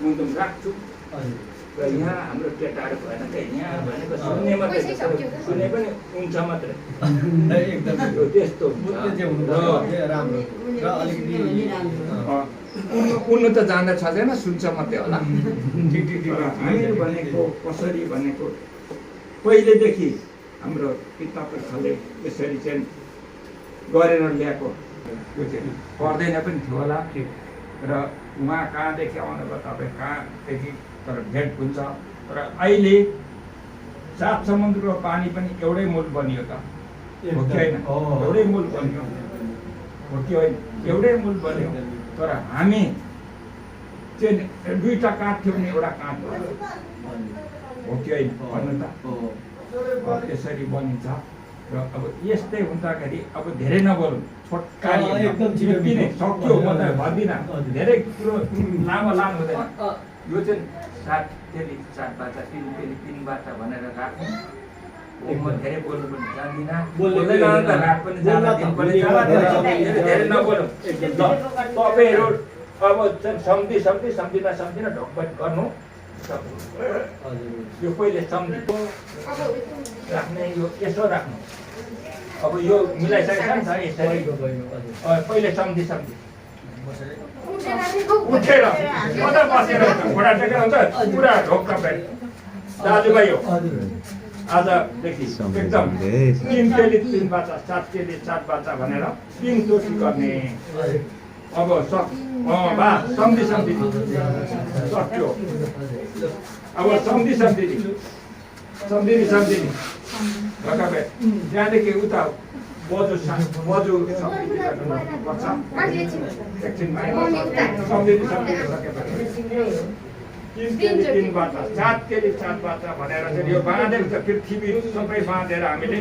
मुन्दुम राख्छु र यहाँ हाम्रो केटाहरू भएन क्या यहाँ भनेको सुन्ने मात्रै सुने पनि हुन्छ मात्रै त्यस्तो उन्नु त जान्दा छ छैन सुन्छ मात्रै होला हामी भनेको कसरी भनेको पहिलेदेखि हाम्रो पिता पुर्खाले यसरी चाहिँ गरेर ल्याएको त्यो चाहिँ पर्दैन पनि थियो होला र उहाँ कहाँदेखि आउनुभयो तपाईँ कहाँदेखि तर भेट हुन्छ र अहिले 7 समुद्रको पानी पनि एउटै मूल बनियो त हो कि होइन एउटै मूल बनियो हो कि होइन एउटै मूल बन्यो तर हामी चाहिँ दुईटा काँध थियो भने एउटा काँध भयो हो कि होइन भन्नु त त्यसरी बनिन्छ र अब यस्तै हुँदाखेरि अब धेरै नबोलौँ छोटकाली किन सक्यो म त भन्दिनँ धेरै कुरो लामो हुँदैन यो चाहिँ 7 बाचा 3 बाचा भनेर राख्नु म धेरै बोल्नु पनि जान्दिनँ बोल्दैन त रात पनि जान्दिन पनि धेरै नबोलौँ तपाईँहरू अब चाहिँ सम्झिन ढोकपट गर्नु यो पहिले सम्झि राख्ने यो यसो राख्नु अब यो मिलाइसकेको छ नि त यसरी पहिले सम्झि उठेर कता बसेर घोडा टेकेर हुन्छ पुरा ढोक्क पेट दाजुभाइ हो आजदेखि एकदम 3 केली 3 बाचा 7 केली 7 बाचा भनेर 3 चोटि गर्ने अब बा सम्झि सक्यो अब सम्झि ढोक्क पेट त्यहाँदेखि उता बजु सम्झि गर्नुपर्छ एकछिन सम्झि 3 बाचा 7 केली 7 बाचा भनेर चाहिँ यो बाँधेको छ पृथ्वी सबै बाँधेर हामीले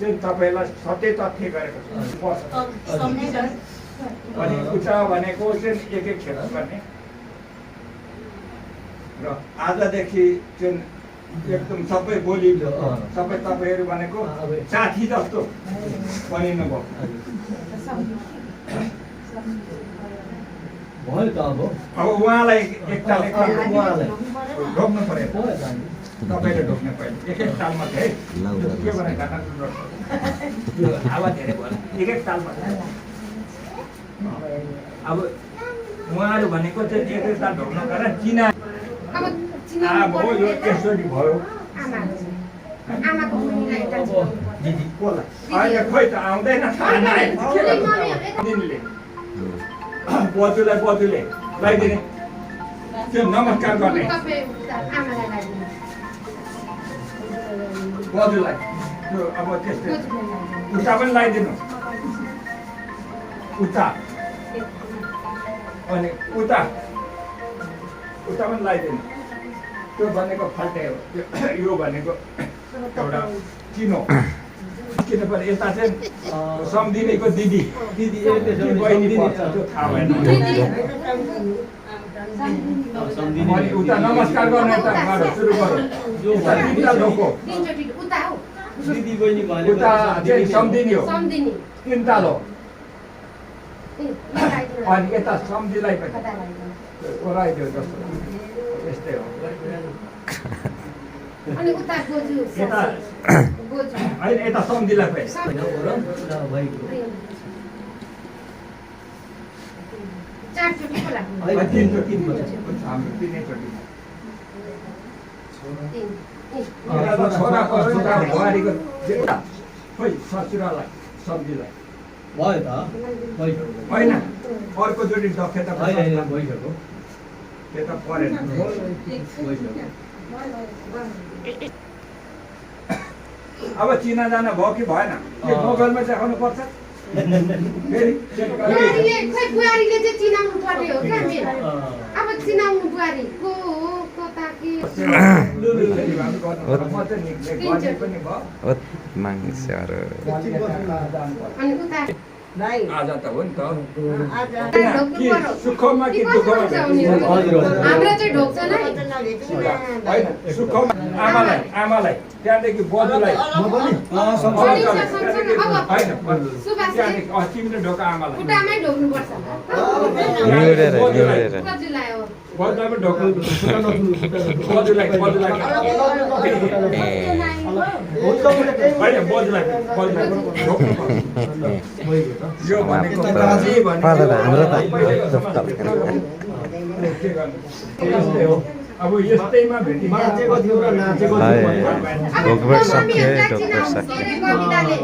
चाहिँ तपाईँलाई सत्य तथ्य गरेको छ अनि उता भनेको चाहिँ एक खेल गर्ने र आजदेखि चाहिँ एकदम सबै बोली सबै तपाईँहरू भनेको साथी जस्तो बनिनुभयो अब उहाँलाई एकताल ढोक्नु पर्यो तपाईँले ढोक्नु पर्यो एक तालमा है के भने हावा धेरै भयो एक तालमा अब उहाँहरू भनेको चाहिँ एक ताल ढोक्नु गरेर चिना हो यो यसरी भयो अहिले खोइ त आउँदैन बजुले लगाइदिने त्यो नमस्कार गर्ने बजुलाई त्यो अब त्यस्तै उता पनि लगाइदिनु उता अनि उता पनि लगाइदिनु त्यो भनेको फाल्टे हो यो भनेको एउटा चिनो किनभने यता चाहिँ सम्धिनेको दिदी बहिनी पर्छ त्यो थाहा भएन अनि उता नमस्कार गर्ने यता सुरु गरौँ उता चाहिँ सम्धिनी हो 3 ताल हो अनि यता सम्धिलाई पनि ओराइदियो जस्तो यस्तै हो अनि उता गोजु यता अहिले यता सम्धिलाई पनि चारचोटि को लाग्नु अहिले 3 चोटि हाम्रो 3 चोटि छोरा बुहारीको खोइ ससुरालाई सम्धिलाई भयो त होइन अर्को जोडी दक्ष त भइसक्यो त्यो त परेन अब चिना जाना भयो कि भएन मोबाइलमा देखाउनु पर्छ बुहारीले चाहिँ चिनाउनु पर्ने हो क्या मेरो अब चिनाउनु बुहारी को हो कता के पनि भयो मान्छेहरू अनि उता आज त हो नि त ढोक्नु कि पर्यो। सुखमा कि दुःखमा भेट्नु? हाम्रो चाहिँ ढोक्छ नै। होइन सुखमा आमालाई त्यहाँदेखि बजुलाई छोरीसँग सँगसँगै अब होइन सुभाषले त्यहाँदेखि तिमीले ढोका आमालाई खुट्टामै ढोक्नुपर्छ। निहुरेर कतिलाई हो? बजुलाई पनि ढोका बजुलाई ए होइन बजुलाई ढोक्नु यो भनेको फादर हाम्रो त यस्तै हो अब यस्तैमा भेटिन्छ भोगभेट सक्यो ढोगभेट सक्यो कविताले